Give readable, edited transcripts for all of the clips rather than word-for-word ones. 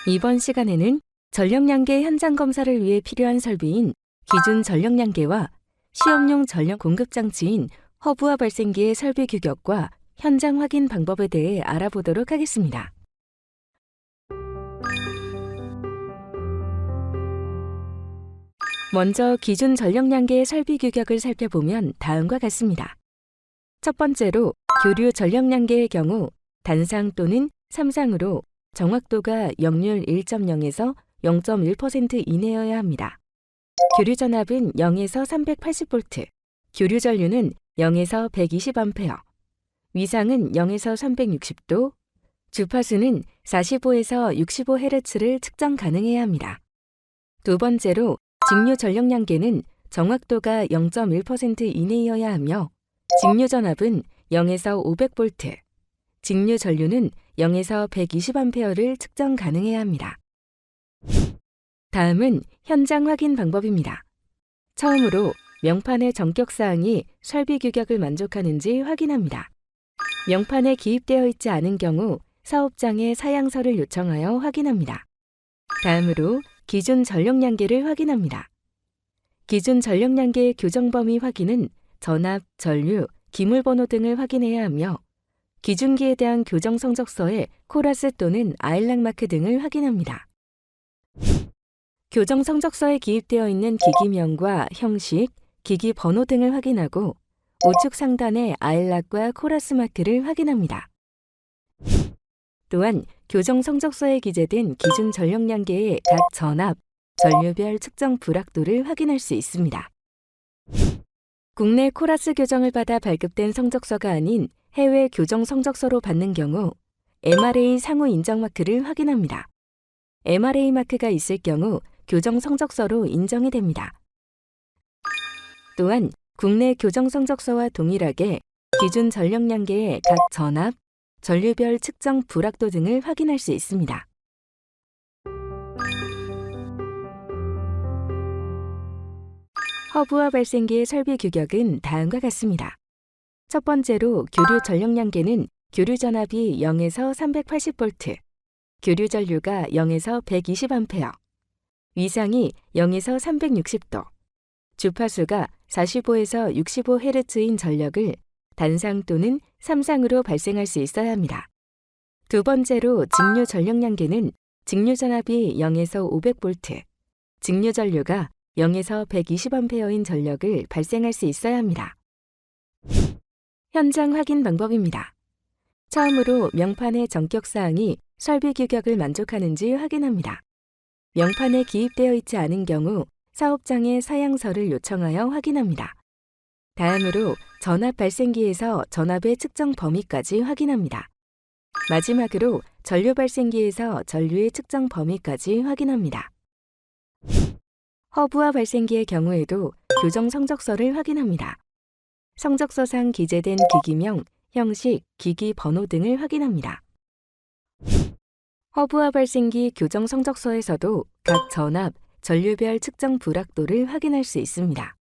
이번 시간에는 전력량계 현장 검사를 위해 필요한 설비인 기준 전력량계와 시험용 전력 공급 장치인 허브와 발생기의 설비 규격과 현장 확인 방법에 대해 알아보도록 하겠습니다. 먼저 기준 전력량계의 설비 규격을 살펴보면 다음과 같습니다. 첫 번째로 교류 전력량계의 경우 단상 또는 3상으로 정확도가 역률 1.0에서 0.1% 이내여야 합니다. 교류 전압은 0에서 380V, 교류 전류는 0에서 120A, 위상은 0에서 360도, 주파수는 45에서 65Hz를 측정 가능해야 합니다. 두 번째로 직류 전력량계는 정확도가 0.1% 이내여야 하며 직류 전압은 0에서 500V, 직류 전류는 0에서 120A를 측정 가능해야 합니다. 다음은 현장 확인 방법입니다. 처음으로 명판의 전격사항이 설비 규격을 만족하는지 확인합니다. 명판에 기입되어 있지 않은 경우 사업장에 사양서를 요청하여 확인합니다. 다음으로 기준 전력량계를 확인합니다. 기준 전력량계의 교정 범위 확인은 전압, 전류, 기물번호 등을 확인해야 하며 기준기에 대한 교정 성적서에 코라스 또는 아일락 마크 등을 확인합니다. 교정 성적서에 기입되어 있는 기기명과 형식, 기기 번호 등을 확인하고 우측 상단의 아일락과 코라스 마크를 확인합니다. 또한 교정 성적서에 기재된 기준 전력량계의 각 전압, 전류별 측정 불확도를 확인할 수 있습니다. 국내 코라스 교정을 받아 발급된 성적서가 아닌 해외 교정 성적서로 받는 경우 MRA 상호 인정 마크를 확인합니다. MRA 마크가 있을 경우 교정 성적서로 인정이 됩니다. 또한 국내 교정 성적서와 동일하게 기준 전력량계의 각 전압, 전류별 측정 불확도 등을 확인할 수 있습니다. 허브와 발생기의 설비 규격은 다음과 같습니다. 첫 번째로 교류 전력량계는 교류 전압이 0에서 380V, 교류 전류가 0에서 120A, 위상이 0에서 360도, 주파수가 45에서 65Hz인 전력을 단상 또는 3상으로 발생할 수 있어야 합니다. 두 번째로 직류 전력량계는 직류 전압이 0에서 500V, 직류 전류가 0에서 120A인 전력을 발생할 수 있어야 합니다. 현장 확인 방법입니다. 처음으로 명판의 전격사항이 설비 규격을 만족하는지 확인합니다. 명판에 기입되어 있지 않은 경우 사업장에 사양서를 요청하여 확인합니다. 다음으로 전압 발생기에서 전압의 측정 범위까지 확인합니다. 마지막으로 전류 발생기에서 전류의 측정 범위까지 확인합니다. 허브와 발생기의 경우에도 교정 성적서를 확인합니다. 성적서상 기재된 기기명, 형식, 기기 번호 등을 확인합니다. 허브와 발생기 교정 성적서에서도 각 전압, 전류별 측정 불확도를 확인할 수 있습니다.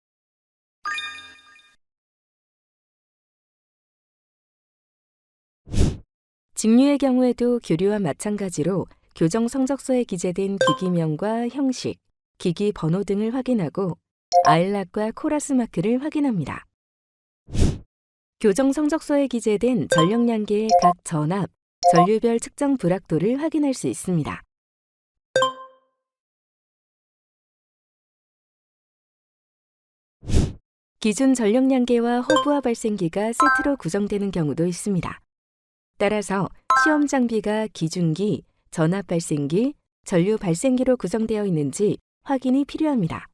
직류의 경우에도 교류와 마찬가지로 교정 성적서에 기재된 기기명과 형식, 기기 번호 등을 확인하고 아일락과 코라스 마크를 확인합니다. 교정 성적서에 기재된 전력량계의 각 전압, 전류별 측정 불확도를 확인할 수 있습니다. 기준 전력량계와 허브와 발생기가 세트로 구성되는 경우도 있습니다. 따라서 시험 장비가 기준기, 전압 발생기, 전류 발생기로 구성되어 있는지 확인이 필요합니다.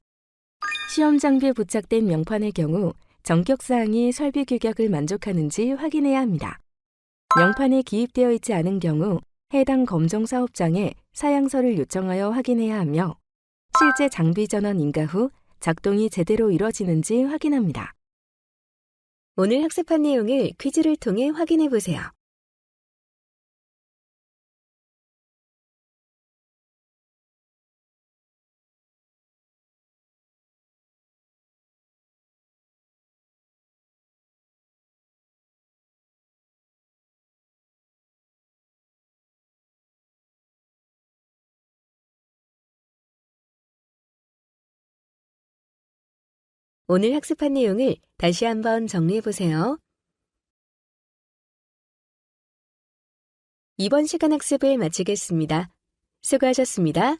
시험 장비에 부착된 명판의 경우 전격사항이 설비 규격을 만족하는지 확인해야 합니다. 명판에 기입되어 있지 않은 경우 해당 검정 사업장에 사양서를 요청하여 확인해야 하며 실제 장비 전원 인가 후 작동이 제대로 이루어지는지 확인합니다. 오늘 학습한 내용을 퀴즈를 통해 확인해 보세요. 오늘 학습한 내용을 다시 한번 정리해 보세요. 이번 시간 학습을 마치겠습니다. 수고하셨습니다.